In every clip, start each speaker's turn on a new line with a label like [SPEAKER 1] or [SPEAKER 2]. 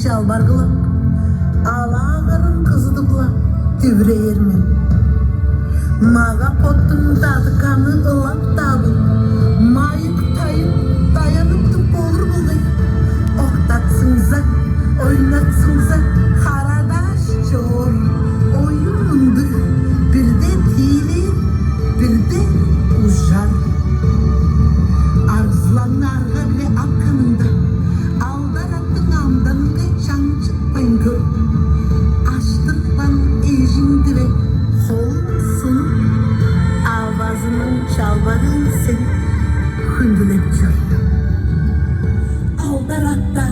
[SPEAKER 1] şalbar kılıp, ağların kızıdıkla tüvreyirmin. Mağa pottun tadı kanı ılap tabu, mayık tayıp dayanıp tıp olur bulduk. Oktatsınsa, oynatsınsa, karadaş çoğur, oyunundu. Bir de tili, bir de uşar. Arzlanlarga bile akkanında, aldarattın amdanında çan çıkmayın gör. Açtıklan ejindi ve kolsun, avazının çalbarın sen hündülep çöy. Aldaratta,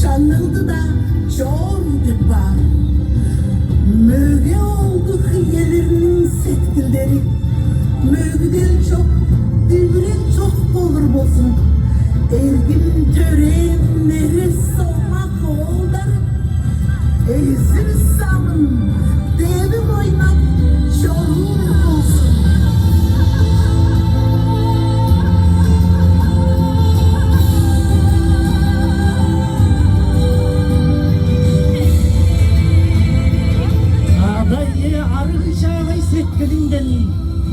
[SPEAKER 1] şanıldı da çoğun depa. Möge oldu hıyelerinin setkilleri, mögüdel çok, düvrel çok olur bolsun. Ergin töreğin nehri solmak oğullar, ezir samın, devim oynak, çoğun olsun.
[SPEAKER 2] Adayı argışağay setkilinden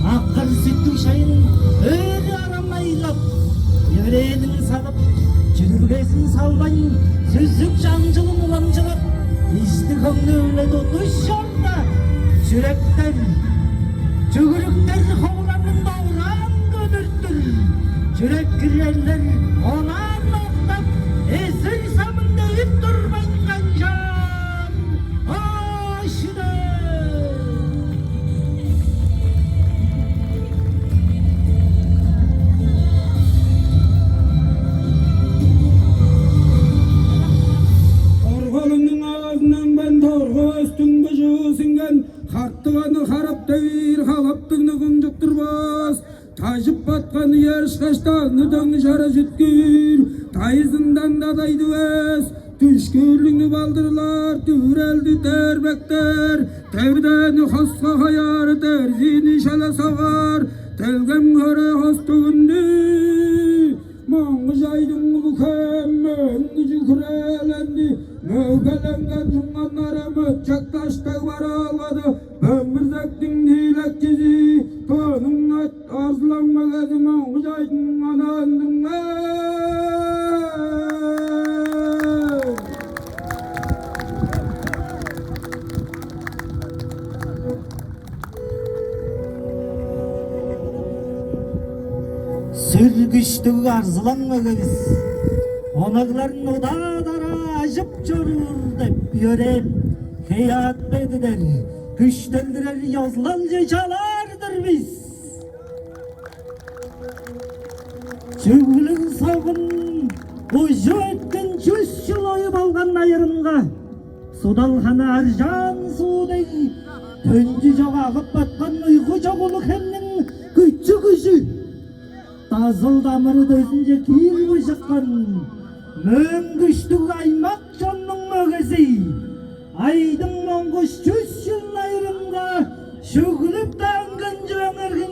[SPEAKER 2] akkar süttü şayın öyle aramaylıp yüreğinin salıp çürürgesin salbayın süzük cancılın ulamcılık İstikamlı öyle dotuş yolda sürekler çügürükler hovlanın doğran gödürttür çürek girerler ona noktak esir samın deyip durmayın kancan aşıda.
[SPEAKER 3] Orgalının ağzından ben torga üstün bıcığı singen Karttıganı harap devir halaptığını kıncıktırmaz Taşıp batkanı yer şaştanı döngü şara jütkür Tayızından da daydı vez Düşkürlüğünü baldırlar Türeldi terbekler Tevdeni hasta hayar Terzini şala savar Telgem göre hastığındı Mağıcaydın ulukem Möngücü kürelendi Mögelengen cunganlara Möçektaşta varaladı Ömürzektin dilekçizi Konum net arzulanma gezi Mağıcaydın anandın
[SPEAKER 2] Sürgüştük arzulanma biz onakların odadara ajıp çorur dep yörep heyat bediler güçlendirer yazlanca çalardır biz Çüğülün savun ucu etkin 300 yıl oyup algan ayırınga Sudalhana arjan suudey Töncü joğağıp batkan uyku çoğuluk hemnin güçü Tazıl damırı dözünce kil bışıkkan Möngüştük aymak çonның mögesi Aydın monguş 300 yıl ayrımga Şügülüp dağıngın jöngürgün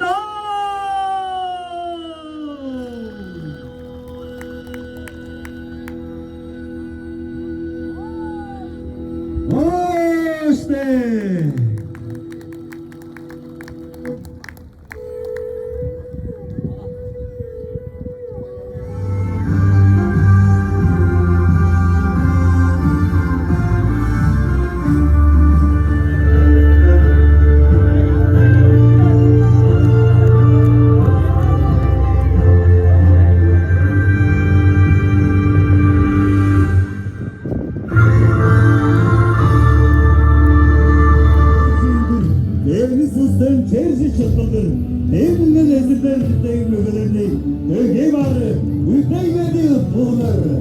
[SPEAKER 3] İşte Sen çerzi çıkıldır. Ne bunun ezilden zütteyin mögelerini. Öge varı. Üteymedi buğuları.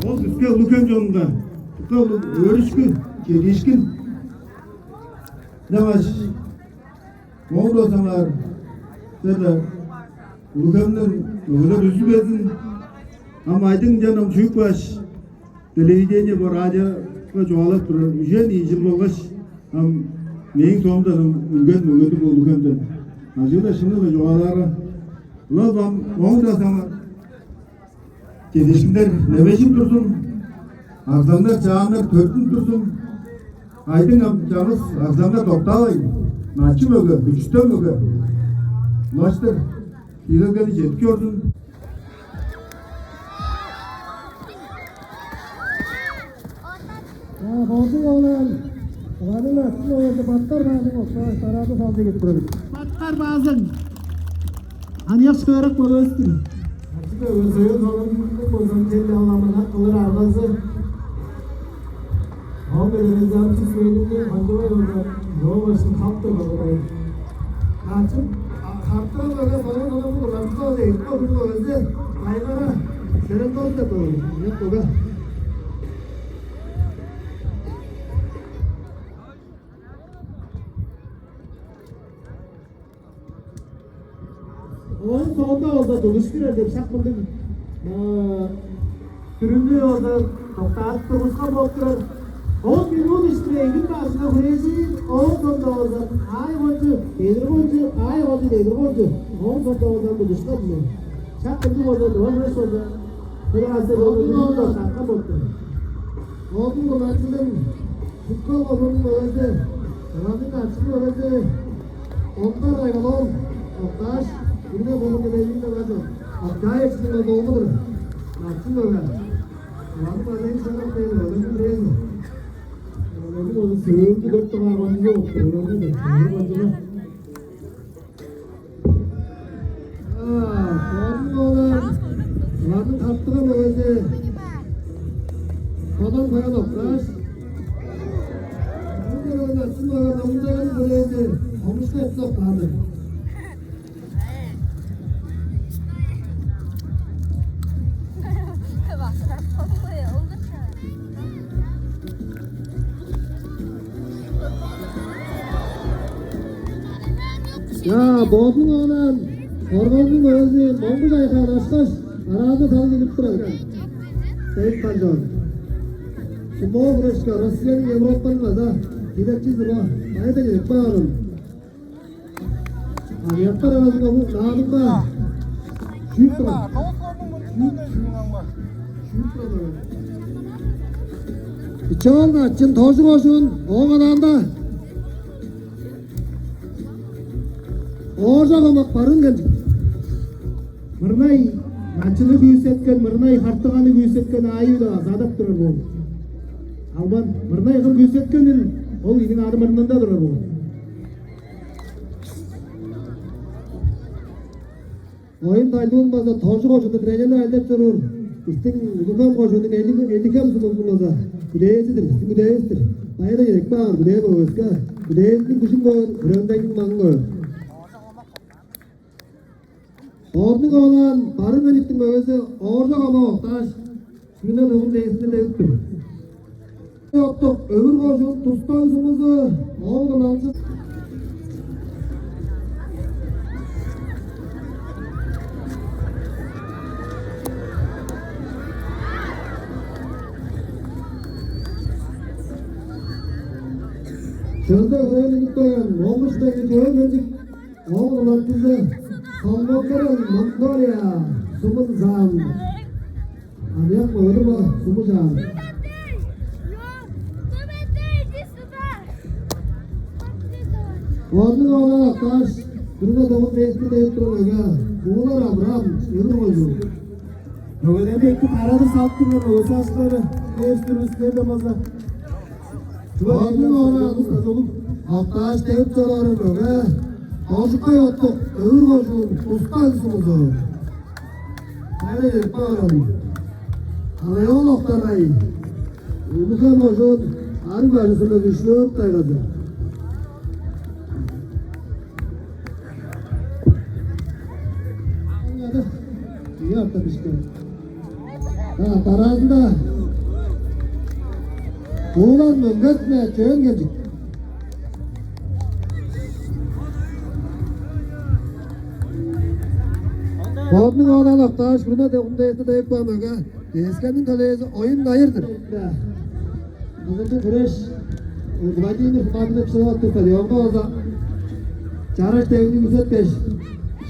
[SPEAKER 3] O üske uluken jonunda. Uka örüşkün. Gelişkin. Ne var? Moğla sanar. Dedi. Ulukemden mögeler üzülmesin. Ama aydın canım çocuk baş. Televizyonda bu radyo çoğalıp durur. Üjen iyicil bolgaç. Meyin toğumdan ülgen mögötü boldu kemden. Acıda şimdi de çoğalara. Ulan ben moğda sana Kedişimler nebeşim dursun. Akşamlar çağınlar törtün dursun. Aydın amcamız akşamlar doktalayın. Naçı mögü, üçte mögü. Maçtır. İlgili jetkiyorsun.
[SPEAKER 4] Holding olan Ranın aslında oyunda battar bazın olsa tarafı fazla getiririz. Battar bazın. Hani yaş koyarak bana östür. Açıkta özüyor zorunluluk bozan kendi anlamına kılır arvazı. Hamlerin zamçı söylediğinde hancıva yolda yol başını kaptı babayı. Açık kaptı böyle falan adamı da kaptı o değil. O bunu özde. Kaygara. Senin dost da böyle. Yok baba. Onun sonunda oldu, doluşturuyor demiş, akıldım. Süründü yolda, toktaat duruşka bokturur. O bir yol işte, evin karşısına kureysin, onun sonunda oldu. Ay boncu, değdir boncu, ay boncu, değdir boncu. Onun sonunda oldu, doluşka diyor. Çakıldım oldu, dolmuş oldu. Kırası oldu, toktaatla bokturur. Oğlum bu açılım, kutkal oldu, oldu. Ranın açılım oldu. Onlar ayrılır, toktaş. Burada bulunduğu belli de vardı. Hakkaya çıkınca doğmudur. Nasıl öyle? Vardı bazen sana değil, öyle değil mi? Öyle oldu, sığırdı 4 tane bancı yok. Öyle oldu, sığır bancılar. Sorun olan, vardı tatlığa böyle. Kadın koyan oktaş. Burada öyle, nasıl öyle, burada öyle böyleydi. Olmuşta hep noktadır. Ya bodun olan Ormanın özü Mongol ayağına açtaş arada talı gelip durarken Seyit Pancan Şimdi o buruşka Rusya'nın Avrupa'nın da Gidekçidir o Ayda gelip bağırın Aliyatlar arasında bu Nağlıkta Şuyuk durar İçeğin açın tozu koşun Oğlan da Orada barın geldik. Mırnay, načını güyüsetken, mırnay hartığanı güyüsetken ayı da azadap durur bu. Alban, mırnay kıl güyüsetkenin, ol inin adı mırnında durur bu. Oyun dayduğun bazı tozu koşunda treneler elde durur. İstin uzun koşunda eldikem sunulduğunda Güdeyesidir, güdeyesidir. Bayada gerek bağır, güdeye bağırska. Güdeyesidir kuşun bağır, kırındayın mangı. Orduk olan barın önüttün böylesi orada ama oktaş şuna da bunun değişini de yuttum. Yoktuk öbür koşun tuzdan sumuzu oğlum alsın. Şurada öğrenlik koyan olmuştaki görmedik oğlum alsın. Kalmakların Mongolia, Sumunzam. Abi yapma öyle mi? Sumunzam. Ordu olarak taş, burada doğum resmi de yutturuluyor ya. Buğular Abraham, yürü boyu. Öyle belki paralı salttırıyor, o saçları. Değiştirmişler de fazla. Ordu olarak taş deyip sorarım ya. Azıcık yattık, öbür koşun, ustansınızı. Hayır, bağırın. Havaya noktamayı. Ulukan koşun, harbi arasında düşüyor, dayladı. İyi atladı işte. Ha, tarazında. Oğlan mı, götme, köyün gelecek. Ordunun oğlanlık taş burada da onda eti de yapmamı ga. Eskenin kalesi oyun hayırdır. Bugün güreş Vladimir Fadil'e bir şey attı tabii. Onda olsa Çağrış devrini güzeltkeş.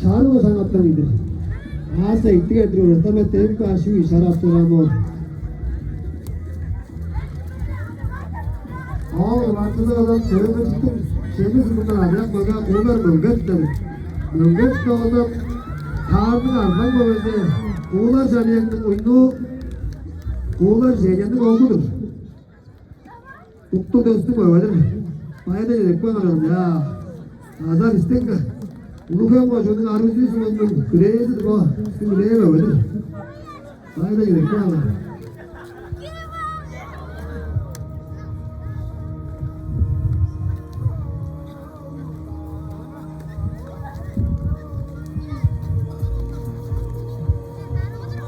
[SPEAKER 4] Şarı o sanatlarıydı. Asa itti getiriyor. Tabii tebrik karşı şarap duramıyor. Oğlum aklına adam söyleme çıktım. Şeyini sıkıntılar ayak baga koylar möngetleri. Mönget de adam karnın arfan babası. Oğlar canıyendin oyunu. Oğlar canıyendin oldudur. Tuttu dostum öyle mi? Baya da yedek bakalım ya. Azar istenga. Ulukan koşunun arvizliyorsun onun. Güleyedir bu. Şimdi güleyeme öyle mi? Baya da yedek bakalım.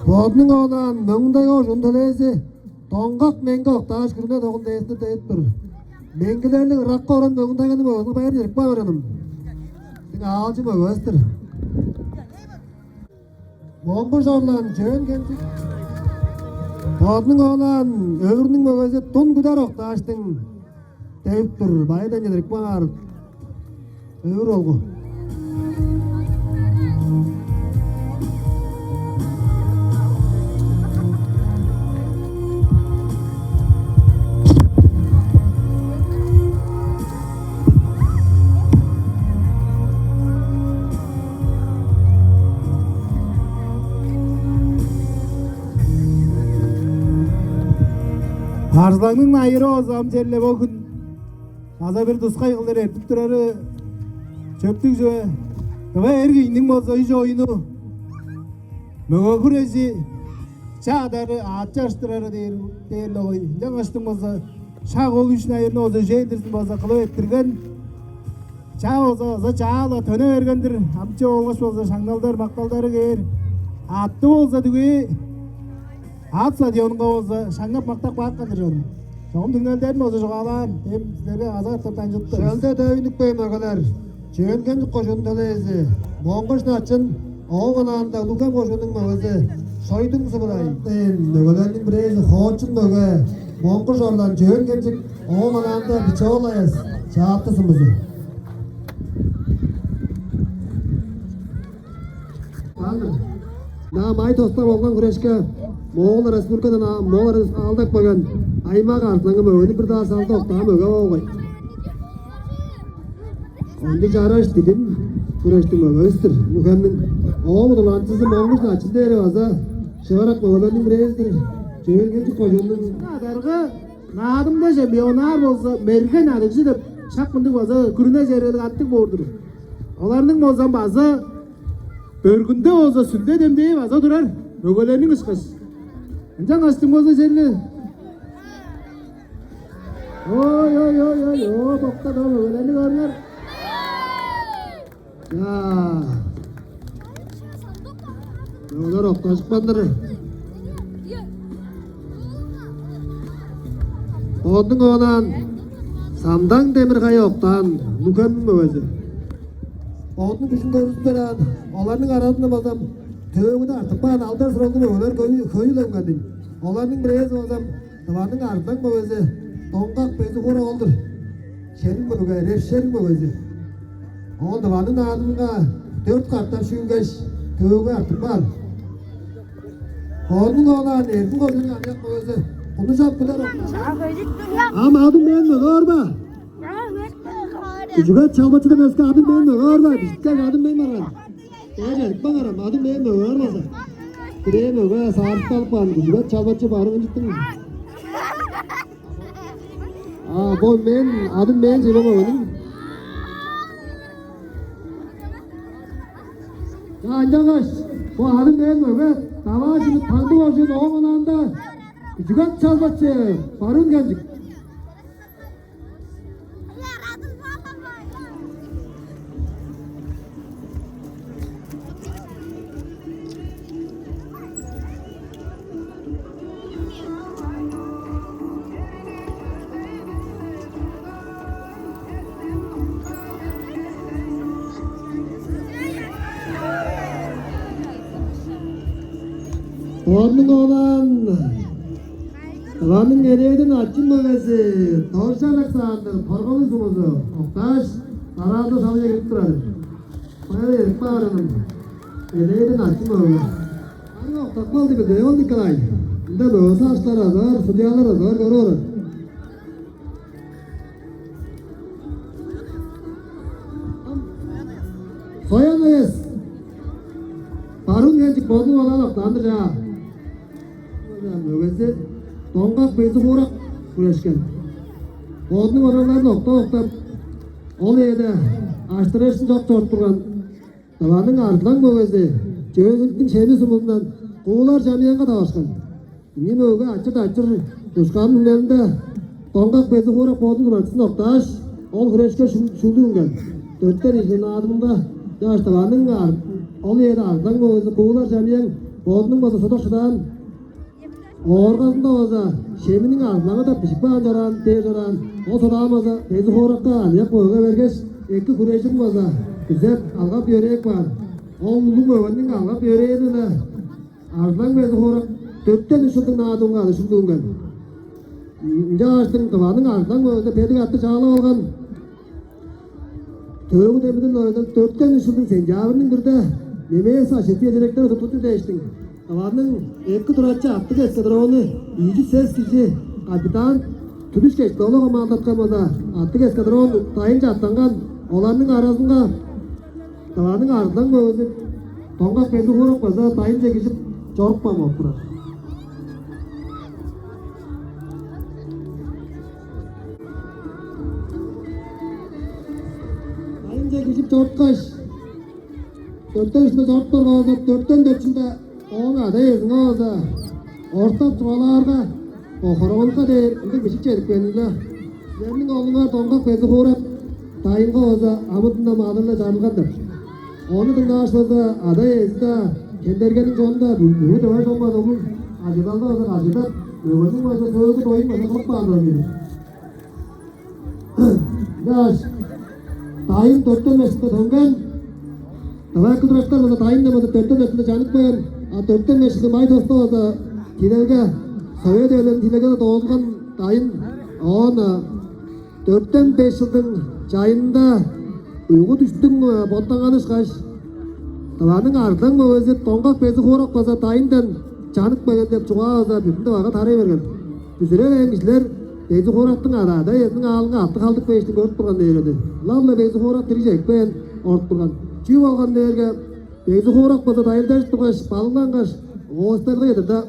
[SPEAKER 4] Bodning oğlan, mыңдай oşun tölesi, toңgak mengok, taş kürüne toğun değişti deyip dur. Mengilerlik rakka oran mыңдай gani boğazını bayar yerip bağıranım. Seni ağalcı boğazdır. Bomboş oğlan, çöğün gençik. Bodning oğlan, öğürünün boğazı tun güder ok taştın deyip dur. Baydan yerip bağır. Öğür olgu. Arzlanın ayırı ozam celle bokun. Aza bir dusqay qılır ertip turarı. Çöptük jö. Kıva ergiyinin boza iş oyunu. Mögö kuresi. Çadarı açaştırarı deyirli oy. Jangaştın boza. Şaq ol üçün ayırını oza jeydirsin boza qılıp ettirgen. Çağ oza çağla töne vergendir. Amça olgaş boza şangdalдар maqtalları gelir. Attı bolsa dügü. At stadionga olsa şangap maktak bakkandır onu. Çoğum dinlenderin olsa çoğalan. Hem sizlerge azar tırtan juttu. Şölde dövünük beymegeler. Çöğüngen koşun tölezi. Mongoş naçın. Oğun anda Lukan koşunun mögezi. Soydun sıvıray. Mögelerinin bireyzi hoçun möge. Mongoş oradan çöğüngencik. Oğun anda biçe olayız. Çağıttısın bizi. Anladım. Namay tosta bolgan kureshke Moğol Respublikadan Moğol aldak bagan aymaq artlanı mögöni bir daha saldı okta mögö oğay. Ondi jaraş dedim kureşti mögöstür. Muhammed oğul dolantısı Moğol naçında ere vaza şevarak mögölerin bireyizdir. Çevirgenci koşunun adarga nadım da je bionar bolsa mergen adıgı dep şakmındık vaza kuruna jereli attık bordur. Olarning bozan bazı Örgünde olsa sünde demdeyi vaza durar. Mögölerinin ıskız. Encan açtın boza jelli. Oy. Bokta da mögölerini görünür. Ya. Mögöler oktaşık bandırı. Odun oğlan. Samdan Demirkaya oktan. Lukan'ın mögözi. Onun düşünde üstüren, onların arasında bazam tövgüde artık bana aldar sıraldı mı onlar köyüyle kadın. Onların bireyaz bazam tavanın ardından mı özü, tonkak bezi kora oldur. Şerin mi ögey, refşerin mi özü. O tavanın ardında 4 kartlar şüygeş, tövgü artık var. Onun olan erkin olsun yanyak mı özü. Bunu çapkılar ama adım beğenme, orba. Juga çalbaçıda meske adım beğenme, orba. Bizden adım beğenme lan. Evet, bakarım adım beğenme, orba. Beğenme, orba. Sağlık kalpan. Juga çalbaçı barın gittin. Bu men adım beğence baba benim. Ya ancak bu adım beğenme, orba. Tava şimdi tanıdık olsun, o ananda. Juga çalbaçı barın gelecek. Onun olan Tavanın nereyden açın bölgesi Tavşanak sağındır, pargalı sumuzu Oktaş, arada salıya girip duradır. Bana da yedik bağırınım Edeydin açım öyle. Hani yok takmalı gibi de yol dikkat ay. Bir de böyle saçlar azar, sudyalar azar görüyor. Soyamayız. Barun gençlik bozun olan aktandır ya. Böylece tonkak bezi kurak kuruşken. Bozun oralar okta. Ol yedi. Açtırışın çok çortturgan. Tavanın ardından böylece. Çözültün şeyini sumundan. Kuğular camiyanға da başkan. Yine öge açır. Kuşkanın önünde tonkak bezi kurak bozun kuruşun oktaş. Ol kuruşken şulduğungan. Dörtten işin adımında. Yaş tavanın ol yedi ardından böylece. Kuğular camiyan bozunun bozun sotoşudan. Orgasında olsa, şeminin ardına da pişik bağıncaran, tez oran, o sodamasa, tezi horakka, aniyak boyga vergeç, iki kureşin olsa, güzel algap yörek var. O ulum öğünün algap yöreğini de, ardından tezi horak, dörtten üşüldün adımga, üşüldüğüngen. İnce açtın, kıvanın ardından böyle pedik attı çağla olgan. Töğü demedin öyle, dörtten üşüldün, sen cavırının bir de, yemeğe saçeti yedirekten tututu değiştin. Kavanın iki duratçı attı geçti onu iyice ses kişi kapitan tüdüş geçti onu komandatkamada attı geçti onu tayınca attangan olanın arasında kavanın ardından böyle tonkak bezi kurup baza tayınca geçip çorpmam okura. Tayınca geçip çorpkaş dörtten üstüne çorptur olsa dörtten dörtçünde Oğna deyizin olsa, orta tuvalarda, oğuronka değil, indi bişik çedik benimle. Yerinin oğlunlar tonkak bezi kurup, tayinga olsa, amudunda mağdırla çarpıkandır. Onu dinlaş olsa, aday ezda, kendergenin sonunda, büyü döver olmaz olur. Acıdan da olsa, acıdan, öğüncün olsa, söğüdü doyun olsa, çok bağlıdır benim. Yaş, tayin dörtten mesinde döngen, tavakı duruşlar olsa, tayin demesi dörtten mesinde canık koyan, dörtten beşikte may dostu olsa tilerge Sovet ölen tilerge doğulgan dayın ona dörtten beş yılın çayında uygu düştün bontан anışkaş tavanın ardından mı özü tonkak bezi kurak basa dayından canık bayan dep çuğa olsa bütünde vaga taray vergen üzere işler bezi kuraktın arada yetin alınga attı kaldık beşti görüp durgan deyirdi lavla bezi kurak dirijek ben orta durgan çiğ olgan deyirge Bezi kurak basa dayıldaş tukaş, balınlangaş, oğuzlarga yedir da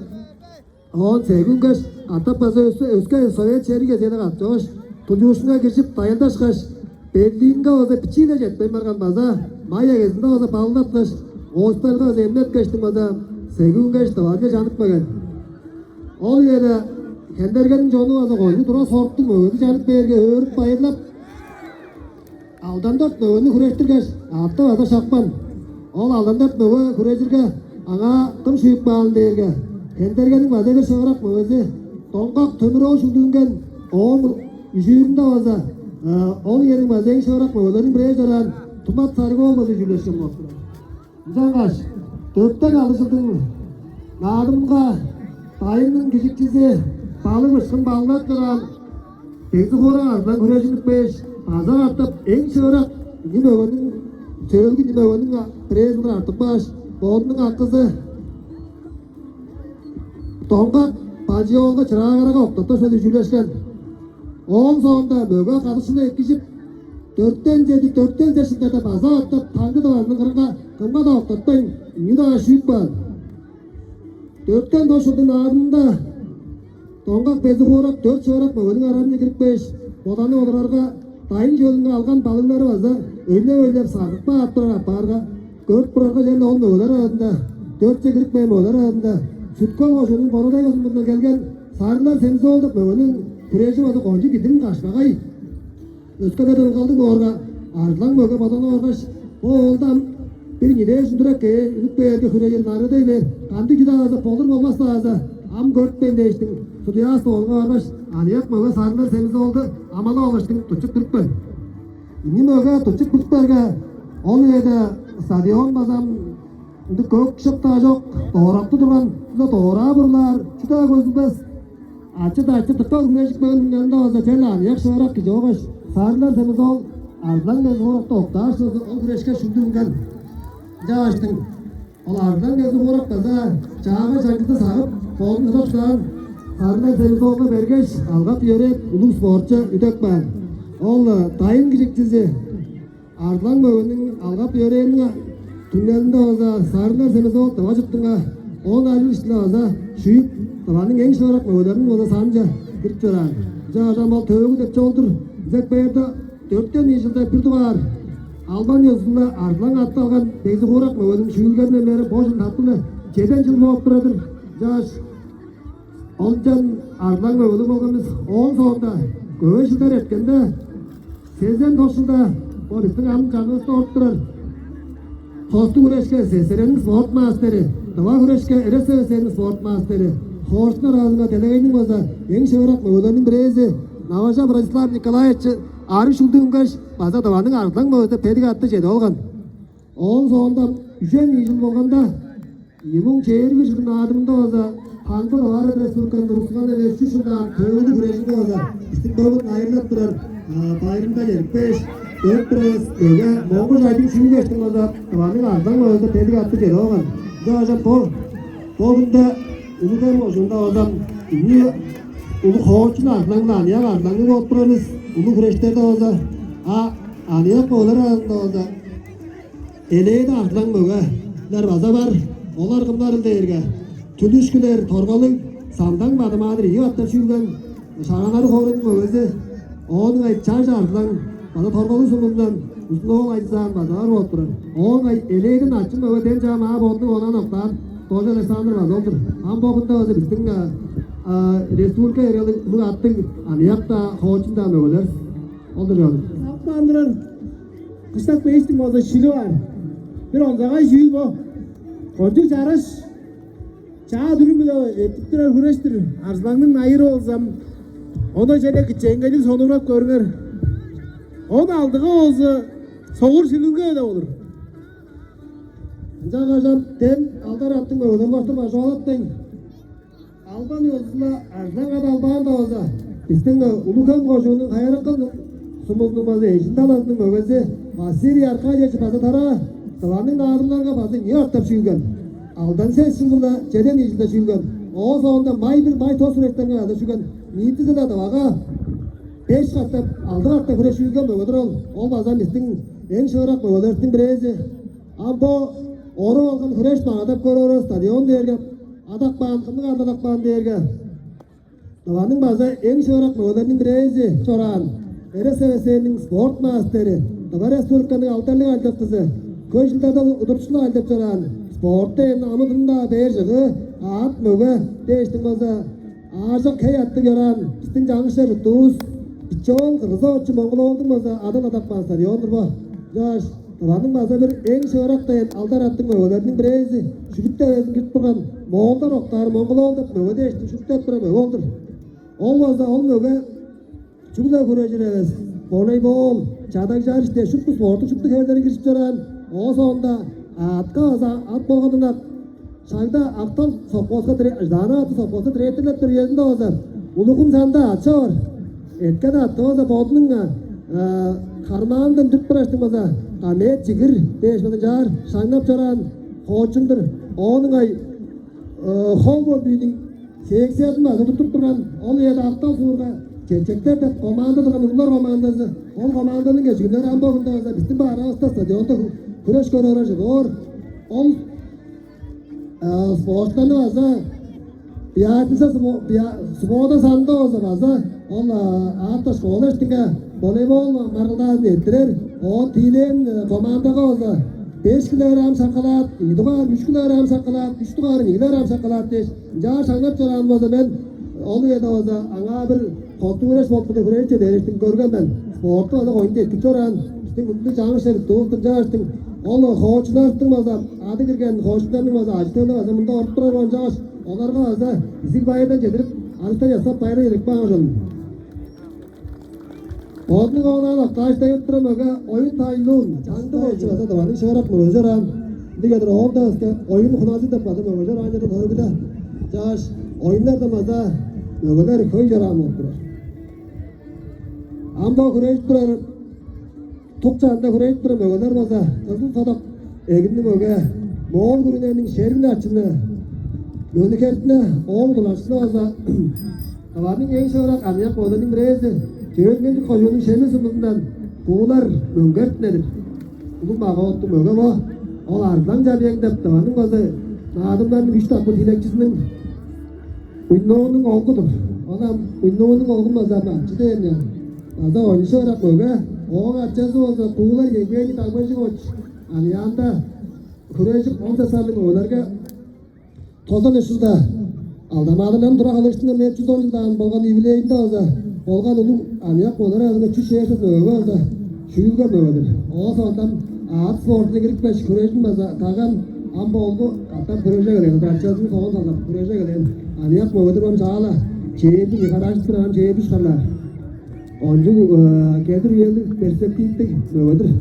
[SPEAKER 4] on segungaş, atap basa özke Sovet şehriga seni kapçoş, tucuşuna girişip dayıldaşkaş, Berlinga oza piçiyle jetmeyin bargan basa, Maya gezinde oza balınlatlaş, oğuzlarga oza emnet geçtin basa, segungaş tavanca canıkmagan. Ol yere, kendergenin jonu oza koydu, dura sorttun öğüdü canık berge, öğürüp bayırlap, aldan dört öğünü kureştirgeş, altta basa şakman. Ol aldandat böve kurejirge ağa tım şuyup bağın deyirge. Kendergenin vazege şığırak bövezi. Tonkak tömür oğul şuldüğüngen oğul yüzüğünde vaza. Ol yerin vazege şığırak bövelerin bireye jaran tumat sarıgı olmazı jüleşken boktura. Güzel kaç. Dörtten alışıldın. Nadımga dayının küçükçisi balı mışkın bağlat jaran. Bezi koran ardından kurejinlik beş. Pazar artıp en şığırak. İni bövenin Çölgü nibavının prezini artık baş, onun akızı tonkak bacı yolda çırağıra oktatta söyledi jüleşken. On sonunda böge kadısını ekişip dörtten seçinde de baza atıp tangı da varının kırığa kımga da oktattayın. Ünlü daha şuyup var. Dörtten doşudun ardında tonkak bezi kurak dört çöğrak bögenin aranına girip beş. Odanı olurarga Dayın jölünü algan balınları varsa öyle sarıkpa attıran aparga Gört burarga жерде onun öğler arasında dört çekirik benim öğler arasında Sütkol koşunun boruday gözümüzden gelgen sarılar senize olduk bebenin Küreşi varsa koncu gidim kaçmagay Özkada'dan kaldık orga Ardılan böge badana orgaş O oldan bir nideye sündürek ki Ülük beyerge küreşi narı deyler Kandı güda ağzı polur olmaz da ağzı Am görtmeyin değiştin Tudiyası olga orgaş Aniyak böge sarılar senize oldu Amala oluştun tuçuk Türkmen İni böge tuçuk Türkmen'e Ol yedi stadion bazam Indi kök kişip daha çok Doğraktı duran Doğra burlar Şuda gözümüz Açı tıktal güneşik bölümün yanında olsa Tel aniyak şıvarak ki çoğuş Sarılar senize ol Ardından ne zorakta oktar sözü O güneşke şüldüğünden Caştın Olardan gözü vurup kaza, çağına çakıda sarıp, kolunu tutsan, sarına telefonla bergeç, algat yöret, ulu sportçu Ütökmen. Oğlu, dayın gecikçisi. Ardlan böğünün algat yöreğinin tünelinde olsa, sarılar seni soğuk, tava çıktığına, 10 aylık işle olsa, şuyup, tavanın en şorak böğülerinin olsa sanca, girip çoran. Caşan bol tövgü depçe oldur, Zek bayırda 4'ten yılda bir duvar. Alban yazısında ardlan attı algan beyzi korak mı? Özüm şüyülgenden beri boşun tatlılı 7 yıl boğup duradır. Caş, oncan ardlan mı? Özüm olgamız 10 sonunda göğe şidder etkende Sezen toşunda polisin alın canlısı ort durur. Tostu güreşke seserenin sport masteri. Dava güreşke eresevesenin sport masteri. Hoşlar ağzına delegeynin boza. En şörak mı? Özümün bireyzi. Navaja Bratislav Nikolaevich Arı şulduğun kaç baza davanın ardından boğazda pedik attı jedi olgan. On sonunda 3 yıl bolganda Yemun çeyir güçlüğün adımında olsa Pankor var Respublikanın Ruslan ve şu şundan köyüldü güreşinde olsa İstikbal'ın ayrılıp durar. Bayramda gelip 5 4 pres böyle Moğol aydın şunu geçtim olsa davanın ardından boğazda pedik attı jedi olgan. Caşan bugunda Ulukan boşunda olsam Ulu koçun ardından aniyak ardından otururuz. Ulu güreşlerde olsa, aniyak oğlar arasında olsa, eleği de ardından böyle, baza var, onlar kımların değirge. Tülüşküler, torbalı, sandan badı madri, iyi atlar şuyudan, şağanları korun böylesi, onun ay çarşı ardından, bana torbalı sunumdan, üstüne oğul aydısan bazalar oturur. Onun ay eleğinin açın böyle dencam abi oldu ona noktan, Doja Alexander var, oldur. Ham bokunda olsa bizim Respublika yereli bu attık aniyak da koçun da böyleler. Oldur yoldur.
[SPEAKER 5] Sapmandıran kışlak beştim olsa şili var. Bir onzağa şiil bu. Koncu çaraş. Çağa dürüm bile ettik durar hıraştır. Arslanın ayırı olsam ona çelek çengelik sonurak görünür. Onu aldığı olsa soğur şililge de olur.
[SPEAKER 4] Canan den aldar attın böyle başta şu attın. Alban yolunda arzdan kadar alban da olsa. İşte Ulukan koşuğunun hayal kıldım. Sumuzluğumuzda eşinde alasının mögezi. Asiri arka geçip azı tara. Tavanın ağrılarına basın niye arttap şüygen. Aldan ses şununda çeden içinde şüygen. O sonunda may toz süreçlerine adı şüygen. Niyeti de da vaga. 5 katta 6 katta güreş şüygen mögedir ol. Olmazdan istin en şörak mögelersin bireyzi. Ambo oru olgan güreş bana adap görürüz stadion derge. Adak bağın, kımlık adak bağın derge. Davanın bazı en şörak mögelerinin bireyzi. Çoran. RSVS'nin sport masteri. Dava Respublikanın alterlik aldık kızı. Köşülerde udurçulu aldık çoran. Sportta en amudunda berjığı. At möge. Değiştim bazı. Ağacık key attı gören. Pistin canışları tuz. Biçol, kırıza uçu Mongol oldum bazı. Adın adak bağın stadiondur bu. Yaş. Davanın bazı bir en şörak dayan aldar attın mögelerinin bireyzi. Şülükte özün git durgan. Moğol'dan oktar Mongol olduk. Möge değiştim. Şülükte durgan möge oldur. Olmazda ol möge. Çubuklar kuracağız. Voleybol, çadak jarışta şutlu sportu şutlu köylerine girip çoran. O sonunda at bolğanında şayda aptal soposka dana atı soposka diretler yerinde olsa. Ulukum sanda atça var. Etken attı olsa bodunun karmağından tüp bıraştım olsa. Kamet çigir değişmeden jar şaynap çoran. Koçundur. Onun ay Holbo büyüdün. Seksiyatın bazı tutup duran. Ol yerde aptal soğurga. Çekçekler de komandadır, bunlar komandası. O komandanın geçiyorlar, ambogunda olsa bizim bari hasta stadyonda güreş görüyoruz. Ol sportlarını olsa, biatisa sporda sanda olsa olsa, ol hatta şkola işte voleybol marıldan ettirir. O tilen komandaga olsa 5 kilogram sakalat, 7 var 3 kilogram sakalat, 3 var 2 kilogram sakalat deş. Jar sangat çoran olsa ben olu yeda olsa ana bir Kotuğureş bolpuda güreşçe deriştim görgen ben. Sportu da oyunda ettik çoran. İşte mutlu canışır, doğuştun canıştın. Oğlu koçlarıktın olsa, adı girgen koçlarının olsa, açtığında olsa, bunda ortturan olacağız. Onlarga olsa, izik bayırdan getirip, anıçtan yasap bayırdan yedik bana hocam. Oğlunun oğlan taşta yutturan oga, oyun tayluğun. Çanda olsa olsa da var, iş olarak mı özeran. Bir gelir orada oyun hunazı da patım özeran, ancak da doğru bir de. Caş, oyunlar da maza, ögeler köy jaram oturur. Amba güreş durar, topçanda güreş durar mögeler olsa, kızıl sadak egindi möge,
[SPEAKER 5] Moğol Gürüne'nin şehrini açını, memleketine oğul dolaşını olsa, Tavarının en şorak anlayak oğlanın bireysi, Çöğütmenci koyunun şehri sınırından kuğular möngertnedir. Bunun bağı ottu möge bu, ol arıdan cabiyen dep tavarının gözü, adımların güçlü akıl hilekçisinin Uynoğunun olgudur. Adam Uynoğunun olgunmaz ama açıdayın ya. Aza oyuncu olarak möge, oğun açası olsa kuğular yekmeğini takmacı koç. Anıyanda Kureyşik 10 tasarlık oğlarga tozan ışılda aldamadılan durak alıştığında mevcut 10 yıldan bolgan yubileyinde olsa bolgan ulu aniyak oğları ağzında çüş şehirsiz möge olsa şu yılga mögedir. O sondan ağıt sportuna girip beş Kureyş'in baza tağan amba oldu hatta proje geliyor. Açasını soğan sallar proje geliyor. Aniyak mögedir onu çağala. Çeybi yıkaraştık kıran çeybi çıkarlar. Oncu kedir yıldır perspektiflik mögedir.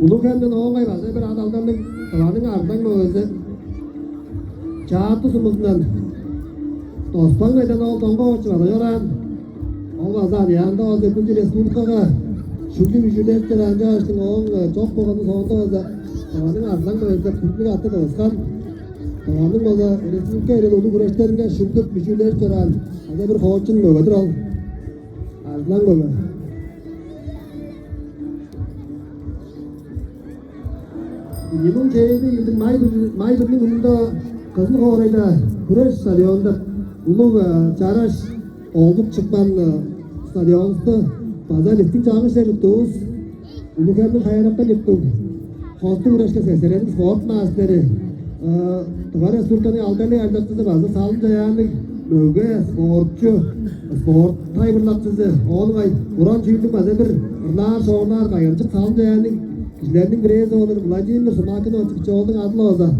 [SPEAKER 5] Ulu kendini oğay var. Bir adamdan tavanın ardından mı özü? Çağatı sumuzundan. Dostan neden olduğun koğuçu var. Yoran. Olmazlar yanında o zepinci Respublika'ya. Şükür müjdeler terence açtın oğun çok boğanın sonunda özü. Tavanın ardından mı özü? Kürtlük attı da özkan. Tavanın özü Respublika ile ulu güreşlerine şükür müjdeler terence. Hadi bir koğuçun mu ödür ol. Ardından mı? Yılın çeyreğinde yılın Maybir'in önünde Kızıl Horay'da Kureş stadyonunda ulu çaraş olduk çıkman stadyonunda pazar lifting çağış yaptığımız ulu kendin hayranlıktan yaptık. Hostu Kureş'e seslerin sport maçları Tıvar Esturkan'ı altanı yerleştirdi bazı sağlık ayağını bölge sportçu sport tayburlatıcı oğlum ay Kur'an çiğitlik bazı bir ırlar şoğlar kayırcık sağlık ayağını Kişilerinin bireysi olur, bulacağım bir sumakını açıp çoğuldun adlı olsa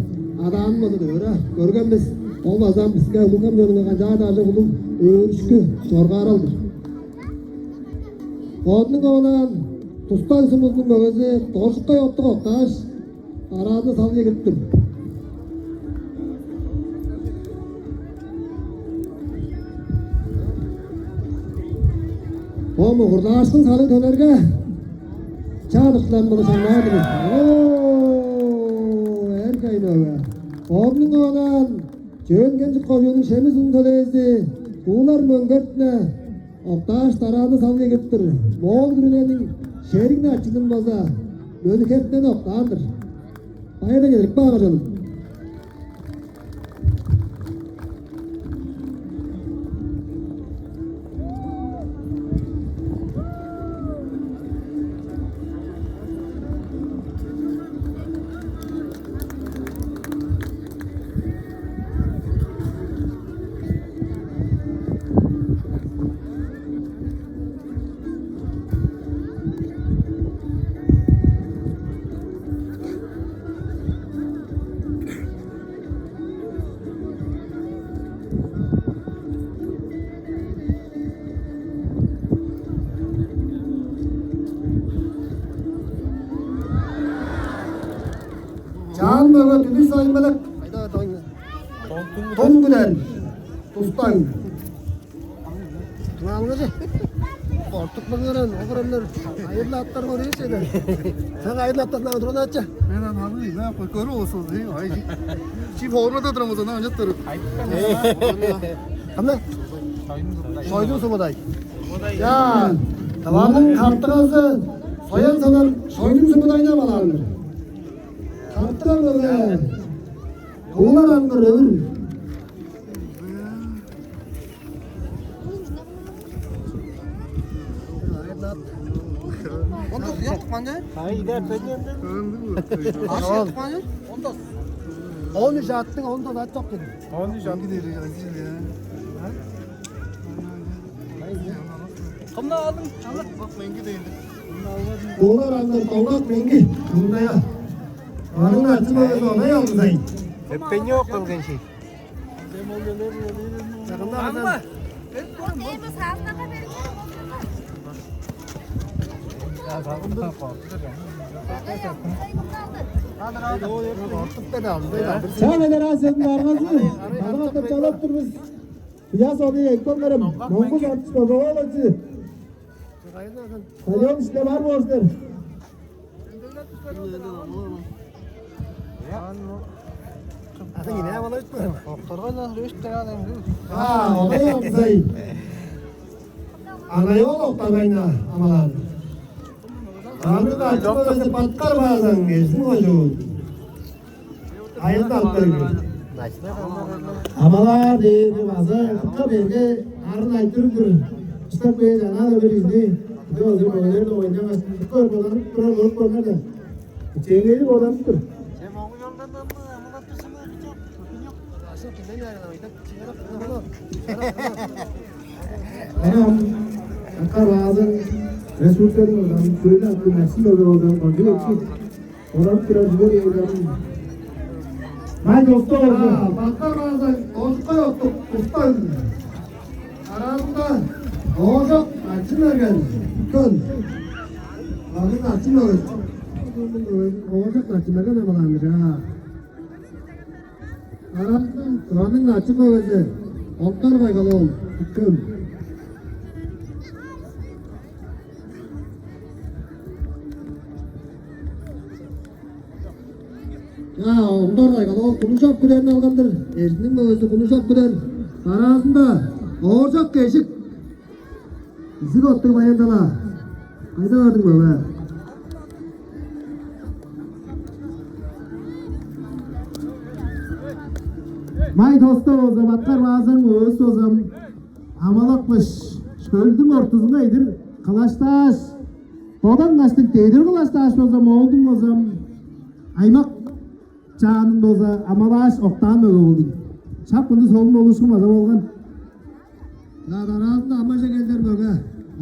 [SPEAKER 5] adamın oldu da öyle, görgen biz olmazdan bizge ulukam yoluna kancağı da acı bulum öğürüşkü, çorga araldır Kodunun oğlan, Tustan sımızın mögezi, torşukka yoktuk oktaş Arazını salıya gittim O muğurda aşkın salı dönerge Çağlıklan bunu sen ne ediniz? Ooo, erkeğin öve. Oğlunun oğlan, çöğün genci koyunun şemizin töleyzi, kuğular möngertne, oktaş tarağını sallıya gittir. Moğol Gürüne'nin şehrini açının baza, memleketine oktaandır. Bayırda gelirik bağır canım. Çağın böyle düdüş saymalık. Ton gülen. Tustan. Tunağınızı. Korktuk mu gören, o görenler hayırlı atlar koruyor şeyden. Sen hayırlı atlarına oturun atça.
[SPEAKER 6] Ben anladım. Ne yapar? Körü olsun değil mi? Çift hormata duramaz ona önce durur.
[SPEAKER 5] Hamle. Soydun su buday. Ya, tavanın kartırası soyan sanar, soydun su budayına balanır. Karttıra böyle. Kuğular angır ömür.
[SPEAKER 4] Onda yaptık bence.
[SPEAKER 5] Hayır gider peynirden.
[SPEAKER 4] Kaç yaptık bence? Onda.
[SPEAKER 5] 13 attın 10 da çok dedim.
[SPEAKER 6] Hangi deri ya? Zil ya.
[SPEAKER 4] Kamda aldın.
[SPEAKER 6] Bak mengi değildi.
[SPEAKER 5] Kuğular angır tavlak rengi. Bundaya. Arın açma ve ona yalnızayım.
[SPEAKER 4] Hep ben yok kalın şey.
[SPEAKER 5] Yakında Çağ Federasyonu'nun arkasını Argat'ta çalıp durmuş. Yaz onu ekranlarım. Mongol atışta Rovalıcı. Kalyon işte var mı olsun? O da yapsay. Ana yol oktamayna amalar. Anı da açıkçası patlar bazen geçsin hocam. Hayır da atlarım. Amalar deyince bazı kıta belge arın aytırıp durun. İşte böyle cana da bir izni. Bir de o zaman öyle de oynamaz. Kıta ortalanıp duran olup konar da. Çeğneyi oradan tutur. Anam, akar bazen Resullerin oradan, şöyle attım, Mersin oradan, koncu yok ki. Oradan biraz böyle oradan. Ben dostu oldu. Bakar bazen, dostu yoktu, ustan. Aramda, oğuzak, açın kön. Bakın açın oğuzak, açın ne balandır ha. Aramda, Kur'an'ın açın oğuzak. Altlar baygalı ol, kön. Ya onlar da o konuşak bilerini algandır. Eşinin babası konuşak bilen. Arasında oğurcak geçik. Bizi ottuk bayandala. Kayda vardın baba. May dostu o zamanlar bazen oğuz o zaman amalakmış. Şöldüm ortasındaydır. Kalaştaş. Odan kaçtık değdir kalaştaş o zaman oldum o zaman. Aymak. Çağının doza amalaş oktan öyle oldu. Çap bunu solun oluşum adam olgan. Ya da razında amaca geldiler böyle.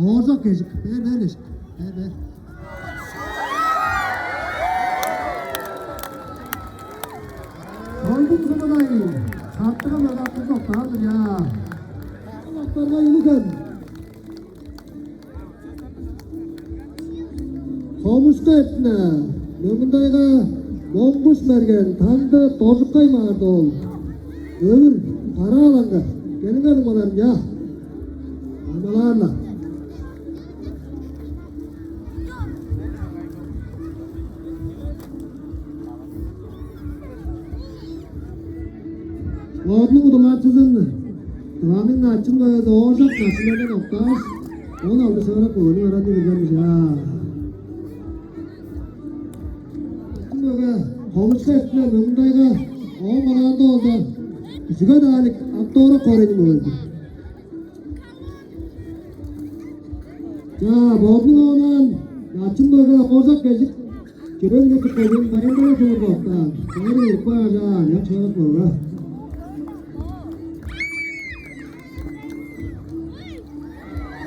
[SPEAKER 5] Oğuzak geçik. Ver eşik. Ver. Oldum sana da iyi. Sattığa böyle aklı oktandır ya. Oktanına yılıkan. Komuşka etine. Mümündayga. Monguş mergen, tanrı tozuk kaymardı ol. Ömür, para alanda. Gelin hanımalarım ya. Analarla. Oğlum udular çizildi. Tamamen açın böyle doğacak nasıllardan oktaş. Onu aldı sonra koyunu öğrendi güzelmiş ya. Komuşka ettiler, Mümündayga olmalarında oldu. Küçüge dağılık, Akdoğru Kore'nin öldü. Ya, boğdun olan, Açın böyle kozak geçip, Kirol geçip koyun, bayandara kılır boktan. Sayın ilk var ya, yak şarap olur ha.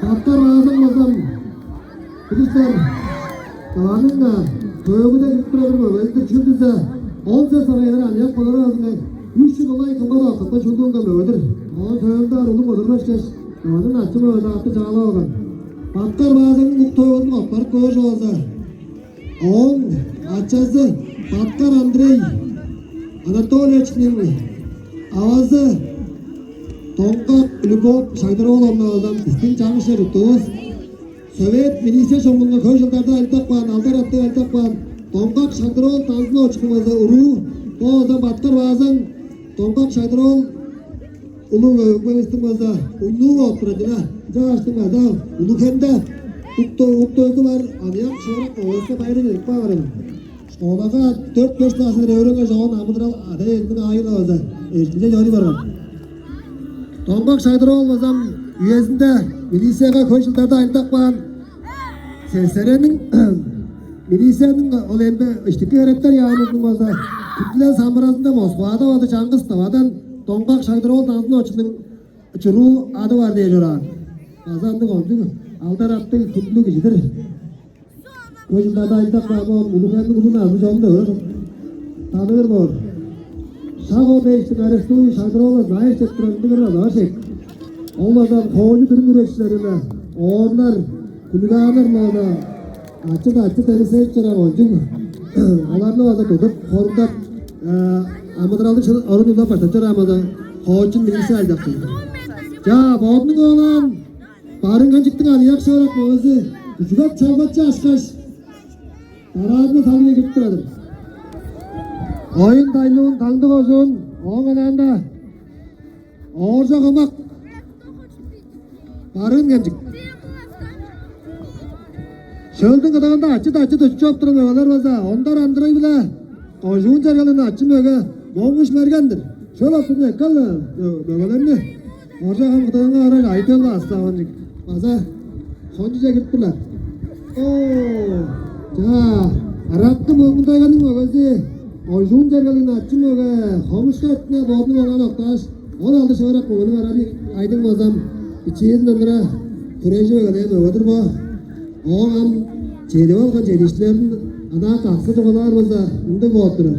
[SPEAKER 5] Kaptar razım olsam, Kudüsler, Kalanın da, Toyog'da gidip durabilir. Belki çünkü 10 saraylar ancak kolay lazım. 3 yıl olay kapalı kapı çocuğunda böyledir. O Toyog'da arılım olur başkeş. Onun açımı öyle attı çağla olan. Patlar bazen bu Toyog'un kapar koş olsa. On açası Patlar Andrei Anatolievич'nin avazı Tonkak Lubov Şaydaroğlu'nun adam istin çağmışlar tuttuğuz. Sovet milisiya şomunlu köy yıllarda eltakpan, aldar attı eltakpan, Tonkak Şaydarol tansına çıkmazı uru, o da battır bazen Tonkak Şaydarol ulu hükmemistimazda, ulu oturacına, cağaçtımazda, ulu kende, uktozu var, anayak şorak oğuzda bayrı gelik bağırın. Oğlağa 4-5 nasıl öğrenge çoğun amıdıral aday etmin ayıl ağızda, eşkince jari varın. Tonkak Şaydarol bazam üyesinde milisiyaga köy yıllarda eltakpan, Seserenin milisiyanın olembe iştiki öğretler yağınızın bazda Kütülen samırasında Moskva'da vardı Çangıstava'dan Tonkak Şaydarol tansını açının çuru adı var diye joran. Kazandık oldu. Aldar attı kütlü kişidir. Köy yıllarda eltakpan ulukanlı kulun azı çoğunda tanıdır mı? Sağ o değiştik arıştığı Şaydarol'a zahir çektirildi bir azı. Olmadan koğucu durum güreşlerine, onlar, kulüganlarla açı deli seyirciler olacak. Onlarla vazda tutup, korumda Amadır aldı arın yılda başlatır Amadır. Koğucun bilgisi alacaksın. Ya, bağımlı olan, barıngan çıktın aliyak sorak boğazı. Küçükat çalbatçı aşkaş. Aradına salgıya girip duradır. Oyun dayluğun tanıdık olsun. Oğun ananda. Orca komak. Barın gencik. Şöldün kadağında açı da çok durun öğeler vaza. Ondar andırayı bile. Koşuğun çargalığını açın öğe. Boğmuş mergendir. Şöyle olsun ya kallı. Öğeler ne? Orca komak kadağında araç ayıtı oldu asla oncuk. Vaza. Koncuca gittiler. Ooo. 자, 아랍도 먹는다 가는 거지. 좋은 자리가 낫지 뭐가. 허무시가 있네 먹는 거는 없다. 오늘 알도 저라 먹는 거라니 아이들 뭐삼. 지혜는 너들아 그래줘야 돼. 너들 뭐. 오감 제대로 간 제디스들은 아나 각서 저거나 보자. 근데 뭐 없더라.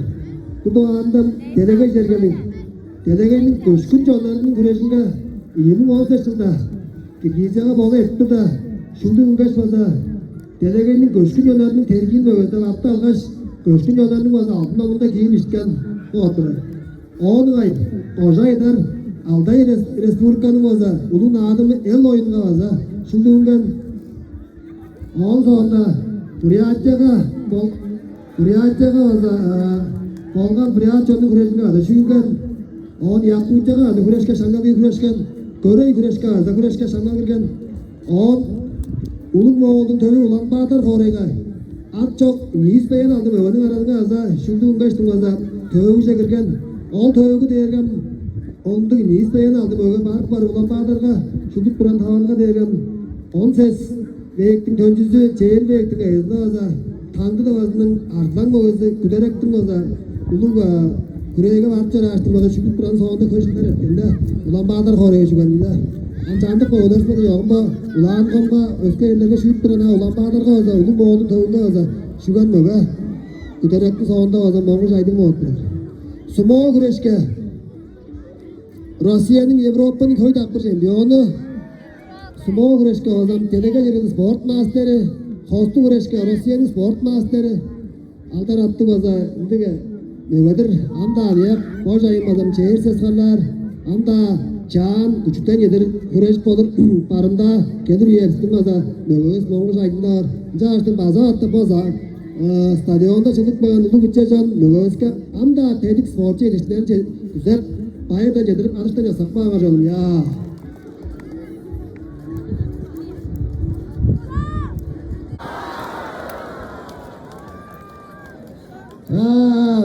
[SPEAKER 5] 그동안 대대가 저기는 대대가는 고스군 전화는 그래진가. 이문 어땠었다. 기자가 뭐가 했다. 흉도 가서다. Delegenin köşkün yönlerinin tergiğini öğreten hafta algaç köşkün yönlerinin bazı altın alında giyin işken o oturur. Onun ayı, oca eder, alday Respublikanın bazı, ulun adımı el oyununa bazı. Şimdi ungen, on sonunda buraya açacağı bazı, Bolgan buraya açanın güreşine bazı. Şu ungen, on yakıncağı bazı, güreşke şangal bir güreşken, göreyi güreşke bazı, güreşke şangal birken, on Ulun Moğol'un tövü ulan bağdır koreyga. At çok yiğis beyen aldım övenin aradığına aza. Şimdi ungaçtım aza. Tövü çekirken. Ol tövü dergem. Ondu yiğis beyen aldım öve var ulan bağdırga. Şimdi buran tavanga dergem. On ses. Beyektin töncüzü çeyir beyektin eğizde aza. Tanrı da vazının artlan boğazı güderektim aza. Uluga. Kureyga varçar açtım aza. Şimdi buran sonunda köşkler etkinde. Ulan bağdır koreyga çıkandında. Ancandık boğulursun yok mu? Ulan komba özke yerlerine şuyup durana ulan bağdırga oza, ulun boğulun tavuğunda oza. Şugan mı be? Güderekli sonunda oza, Moğuz aydın mı otlar? Sumo güreşke. Rusya'nın Avrupa'nın koyu takpır şampiyonu. Sumo güreşke oza, Telege yerinin sport masteri. Hostu güreşke, Rusya'nın sport masteri. Altar attı oza, indige. Nevedir? Anda aliyap, boş ayırmadım, çehir ses kallar. Anda Çağın küçükten yedir güreş olur parında gelir yersin maza nöbüs Moğuz aydınlar caştın baza attı baza stadyonda çıkıp bayan ulu bütçecan nöbüske amda tedik sporcu ilişkiler güzel bayırda yedirip arıştan yasak bağır canım ya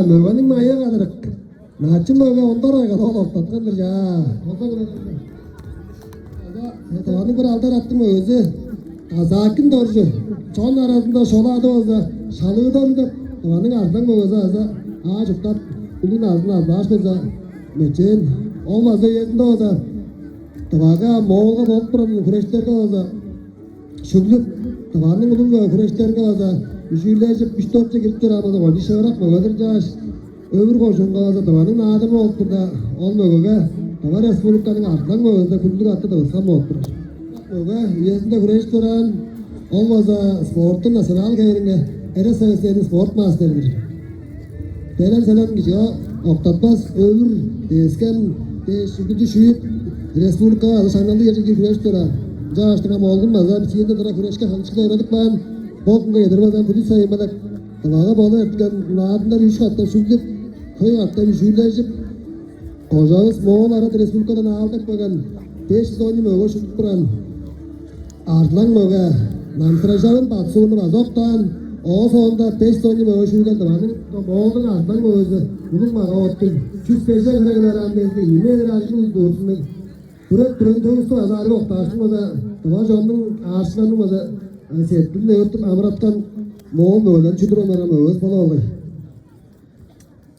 [SPEAKER 5] nöbenin maya kadar Naçın böyle ondan ayga doğru tatlıdır ya. Tavanı bir aldan attım özü. Kazakin doğrucu. Çon arasında şolağı da olsa. Şalığı da olsa. Tavanın ardından mı olsa olsa. Ağaç tutar. Ulun ağzına az baş olsa. Meçin. Olmazsa yerinde olsa. Tavaga Moğol'a bolup duran güreşlerge olsa. Şüklüp. Tavanın ulun ve güreşlerge olsa. Üçüyleyecek 3-4'e girip duramazsa. Onu şörak mı? Ödür caş. Öbür koşun kağıza tavanın adamı olup da olmuyor. Tava Respublikanın artlan boğazda küllük attı da ıskam olup durur. Üyesinde güreş duran olmazsa sportun nasyonal kayırını RSS'nin sport masteridir. Belen selam gidiyor. Oktatmaz öbür desken şükrücü şuyup Respublika adı sanallı geçince güreş duran. Caştına mı olgunmaz. Bir çiğinde dura güreşke halışıkla öğredik ben. Bokunga yedirmeden polis sayılmadık. Tavaga bağlı etken naadınlar 3 katta şükrüp köy hatta bir şükrüleşip Kocağız Moğol Arat Respublika'dan aldık bakan 510 möge şükrüp duran Artlan möge Namsırajavın patsuğunu vazoktan o sonunda 510 möge şükrüp duran Moğol'un artlan mögesi bunun mağa ottun 205'e kadar amdezdi 20 ederajını doğrusundan Burak Bröntöğüsü azarı oktaştım oda Tava Jon'un ağaçlarının oda Settim de yurttum Amrat'tan Moğol mögeden çüdüronlara mögesi falan olay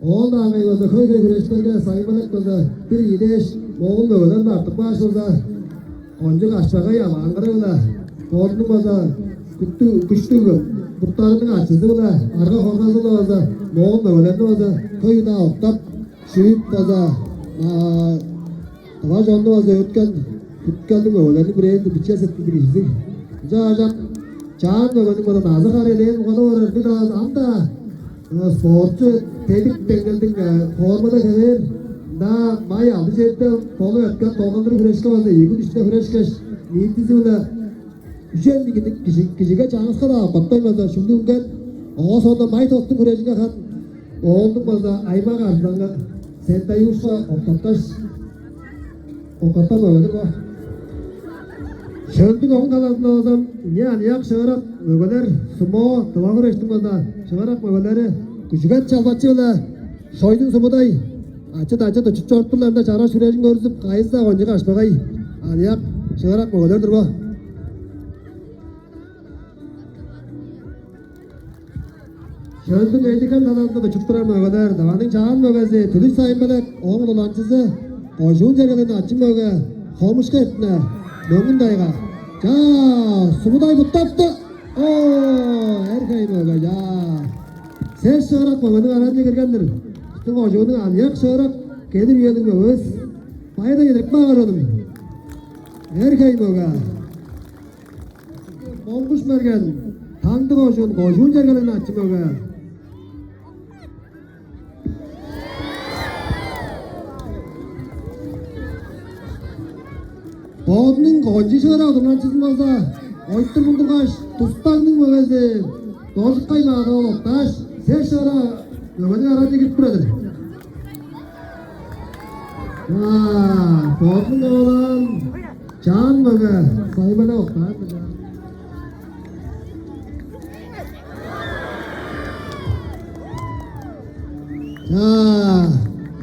[SPEAKER 5] Oğul dağmayı olsa köy güreşlerine saymalık olsa bir yideş Moğol mögeden de artık baş olsa Oncuk aşağı yalan kırığla Korktum olsa güçlü kurtarının açısı ola Arka korkası olsa Moğol mögeden de olsa köy dağ oktap Şüyüp olsa Tava Jon'da olsa ötken Tutkaldım oğlanı buraya da bıçak etti birisi. Hocam çağın oğlanı bana nazı kareleyin ona uğrar bir daha anda sporcu tedik dengeldin formada gelir da may aldı şeyde kolu ötken toğanları güreşke olsa iyi işte güreşke niyetisi bile güzel bir kişiye çağınız kadar patlaymadı şimdi ungen o sonra may toktu güreşke kan oldu bazı ayma karşılığında sen de yuşa oktaş oktaş olabilir bu Şöldük on kalasında olsam yani yak şıgarak mögeler sumo tıvağır eştimada şıgarak mögeleri küçüket çalbatçı öyle soydun sumuday açı da çortturlarında çara sürecin görüsüp kayızda onca kaçmagay yak şıgarak mögelerdir bu Şöldük eydiken kalasında da çıktıran mögeler davanın çağın mögesi tülüş sayın belek oğun dolançısı koşuğun cergelerini açın möge komuşka etine Döngün dayıga. Ja, sumuday buttaptı. Oo, erkeğim öyle ya. Ses şörak mı? Benim aranca girgendir. İşte kocuğunun anyak şörak. Gelir yedim mi? Öz. Payda yedirip bağır onun. Erkeğim öyle. Olmuş mergen. Tanıdı kocuğun cergelerini açım öyle. Boğazının konci şöyle oturan çizmezde. Oytur buldurgaş, tustağının mögezi. Dozuk kaymağı oluktaş. Ses şöyle mögezi aracı git buradır. Boğazının olan can möge. Sayımına oktaş.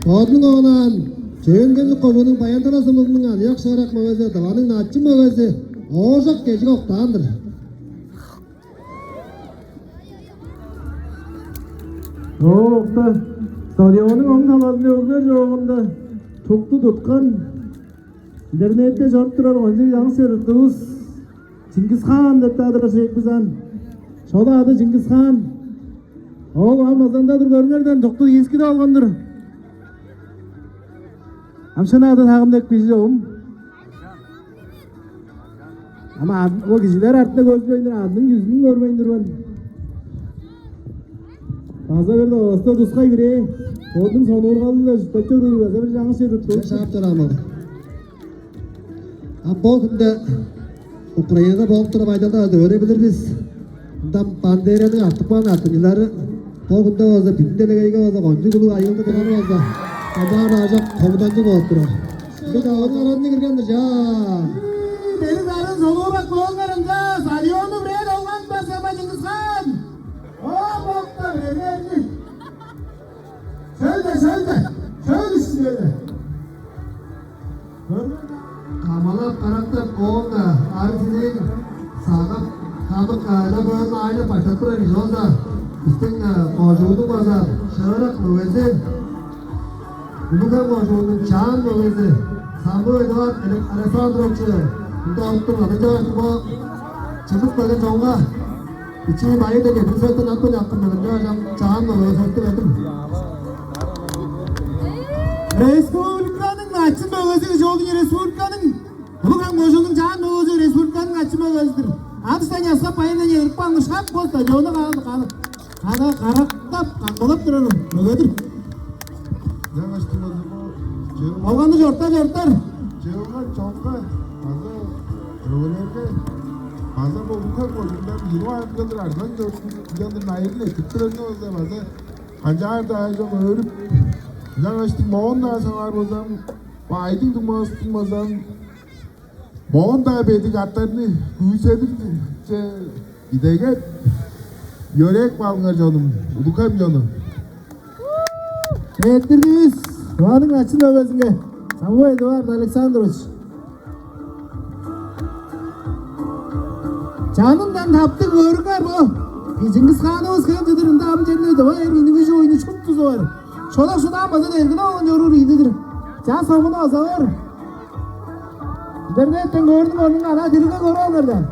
[SPEAKER 5] Boğazının olan Çöğüngeni koşunun bayanlara sımızının yak şarak mögezi, davanın açı mögezi, oğuzak geçik oktandır.
[SPEAKER 4] Okta, stadionun on kalasında özler çoğunda çoktu tutkan internette jort turar onca yan seyrettiğimiz Cengiz Han dep adırası bizden. Şoda adı Cengiz Han. Oğul Amazon'da dur görünlerden çoktu eski de algandır. Amşana adı tağımdaki kişi oğum. Ama o kişiler artında gözbeyindir, adının yüzünü görmeyindir ben. Fazla verdi oğuzda duskay biri. Oğudun sonu urgalı da sütbetçe urgalı bir жаңы şey tuttu.
[SPEAKER 5] Şaaptır amalı. Bu günde Ukrayna'da boğup durup aydalı öğrebilir biz. Bundan Bandera'nın artık bana atınıları. Bu günde olsa Pindelegay'ga olsa koncu kulu ayıldı kadar olsa. Kadar acak komutancı boğup durur. Bir de onun aranına girgendir ya.
[SPEAKER 4] Deniz arın sonu uğrak boğullarında Salyonu bre dolgan basama Cengiz Han. O bokta bre geldi. Söyle şimdi.
[SPEAKER 5] Kamalap karakter oğulda Arif'in sağlık kabuk da böyle aile başlattılar yolda. İstin mevcudu varsa şırarak müvezi. Bunu da mevcudun çağın müvezi. Samu Eduard Alessandro'cu. Burada unuttum adınca bu çabuk böyle çoğunga. İçi bayi de getir söyledi nakıl yaptım adınca çağın müvezi söyledi verdim.
[SPEAKER 4] Respublikanın açın mögezi jolun Respublikanın bu kan mojunun çağın mögezi Respublikanın açın mögezidir. Atıştan yazsap bayırdan yerip banmışkap bu stadionu kaldı. Ana karaktap kankolap durur mögedir. Olgandı jortlar.
[SPEAKER 7] Cevaplar çokka fazla öğrenirken fazla bu kadar koyundan 20 ay kadar ardan gördüm nailde tutturanı olsa fazla hancar da ayrıca öğrüp yanlıştık moğun da sanar bozam aydın tutmazam moğun da bedik atlarını hüsedir gidege yörek balıngar canım udukam canım
[SPEAKER 4] Ettirdiniz. Doğanın açın mögezine Samu Eduard Alessandro'ç. Canımdan taptık örgüler bu. Cengiz Han'ımız kıyımcıdır. Dağım cenneti var. Ergini gücü oyunu çok tuzu var. Çolak şudan bazı ergini olan yorur iyidir. Can savunu azalır. İnternetten gördüm onun ana dilini göre onlardan.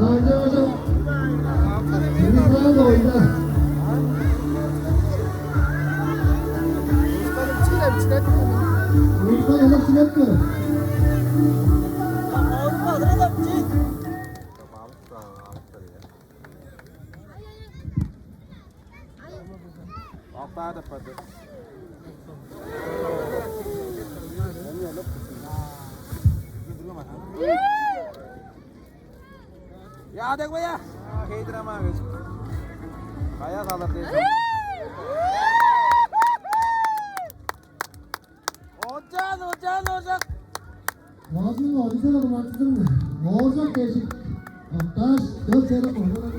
[SPEAKER 4] Nerede hocam? Şimdi nerede oyunda? Ruslar hele çıkartmıyor.
[SPEAKER 8] Ya देख भैया खेत रमा खाया सालर दे Ocak.
[SPEAKER 4] Bazıları orijinal romantikler mi? Olacak değişik. Taş, 4 sene oldu.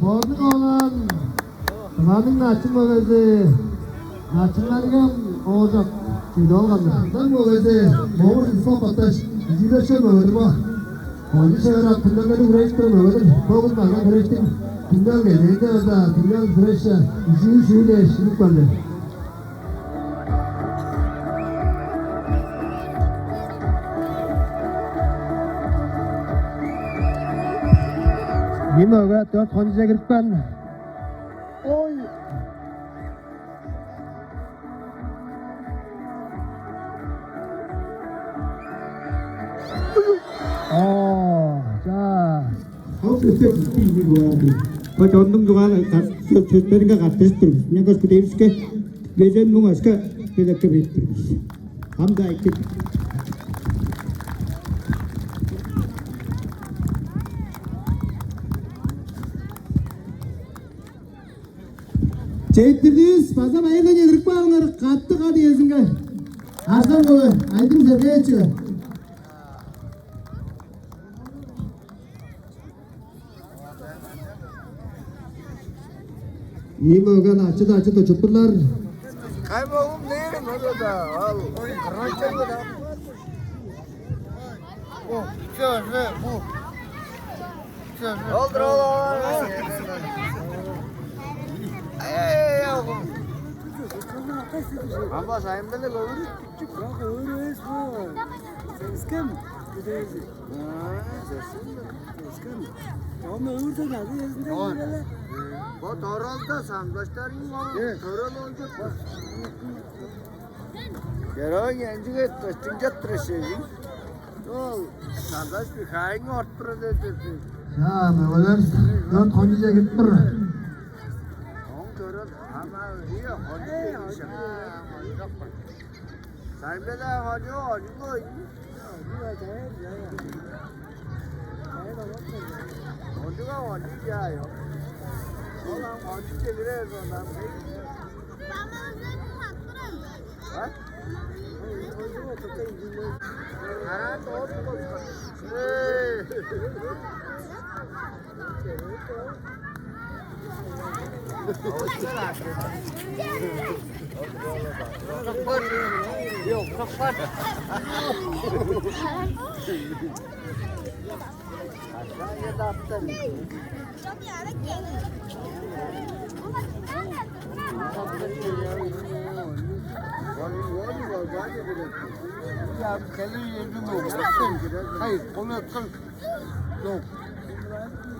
[SPEAKER 4] Bozuk olan Kıvanın açım ögezi açımlarken olacak şeyde olgandır. Ben bu ögezi boğur ispat ataş izide şey ögezi bu. Oyuncu sever hakkında beni uğraştırım ögezi. Boğulmadan uğraştım. Kimden geldi de öda kimden uğraştı. İşini şeyi değiştirdik bende. Yine 4 konca girip ben. Oy. 자.
[SPEAKER 3] Và chọn tung chúng là cả chuyện cái cả test từ những cái cái cái về dân đúng cái là cái việc ham đại cái
[SPEAKER 5] Çeytirdiyiz, fazla bayıga yedirip bağlanır, kattı kadı yezinge. Arkan koyu, aydın zevkeye çıkıyor. İyi mi oğlan, açı da çöpürler.
[SPEAKER 8] Kaybolum değilim orada. Al. Kırmaçlar mı da? Bu. Şöyle bu. Şöyle. Oldur oğlum. Ay yavrum. Ama sayımda ne olur? Küçük. Ya öyle bu. Seskem. Gideceğiz. Seskem. Ama orada geldi yazında. Bu Toral'da sandaşların var. Toral olacak. Yarın gelince taşınca tıraşıyım. Ol. Sandaş bir kayın ortaya dedi.
[SPEAKER 5] Ya meyveler, 4 konca girip durur.
[SPEAKER 8] Ama iyi hoca Sayın de hoca koy. Hoca ya. Olan hoca çevirir ondan. Ha? Ara doğru. Yok, kapat. Aşağıya da attın. Ya kendi yedim o. Hayır, onu kıl. Yok.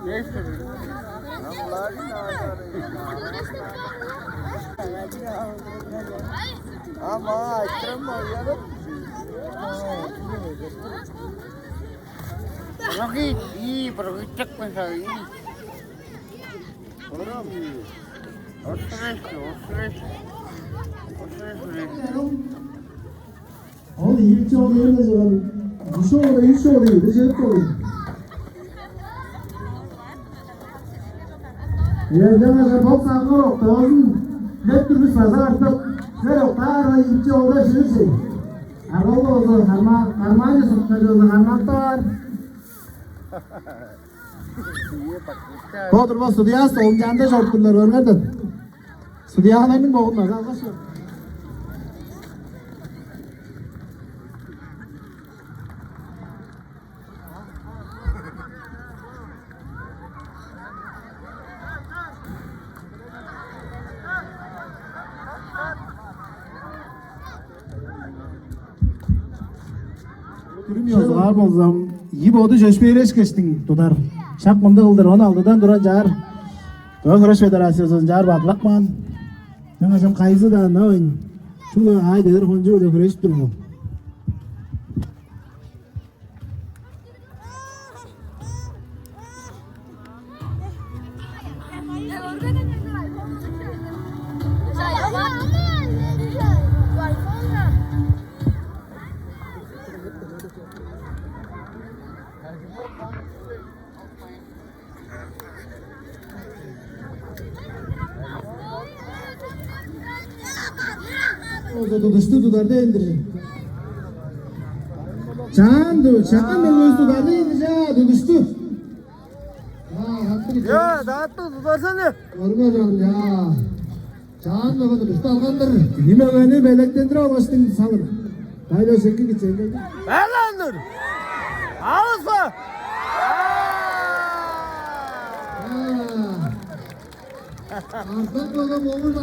[SPEAKER 8] Neyse. Allah'ın ama açtırma yarım. Rogi, iyi pergi pensai. Orang. Otres.
[SPEAKER 5] Oğlum ilçe oluyor ne zaman? Dişi oluyor, ilçe oluyor, dışarı oluyor. Yerden de bok sanır o, tozun. Ne türlü fazla artık. Ne yok, daha ilçe oluyor şey. Arol oldu, karmacı sıkmacı oldu, karmakta var. Kodurma studiyası, omcanda çortkullar örmedin. Studiyalarının boğulmaz, algaç yok. Durmuyoruz ağır bolsam, iyi oldu Joşbeyreş geçtin tutar. Şakmında kıldır, 16'dan duran jar. Doğu Güreş Federasyonu jar baklakman. Ben açam kayısı da ne oyun. Şunu ay dedir, honcu öyle güreş durmu. O tutuştu tutarda indirir. Çağın da tutarda indirir, tutuştu.
[SPEAKER 8] Ya dağıttı tutarsana.
[SPEAKER 5] Görmüyorum ya. Çağın da tutuştu algandır. Yine beni beleklendire alıştın sanırım. Hayla şekil geçelim.
[SPEAKER 8] Ben lan dur. Ağız mı?
[SPEAKER 5] Arslan oğlum olur da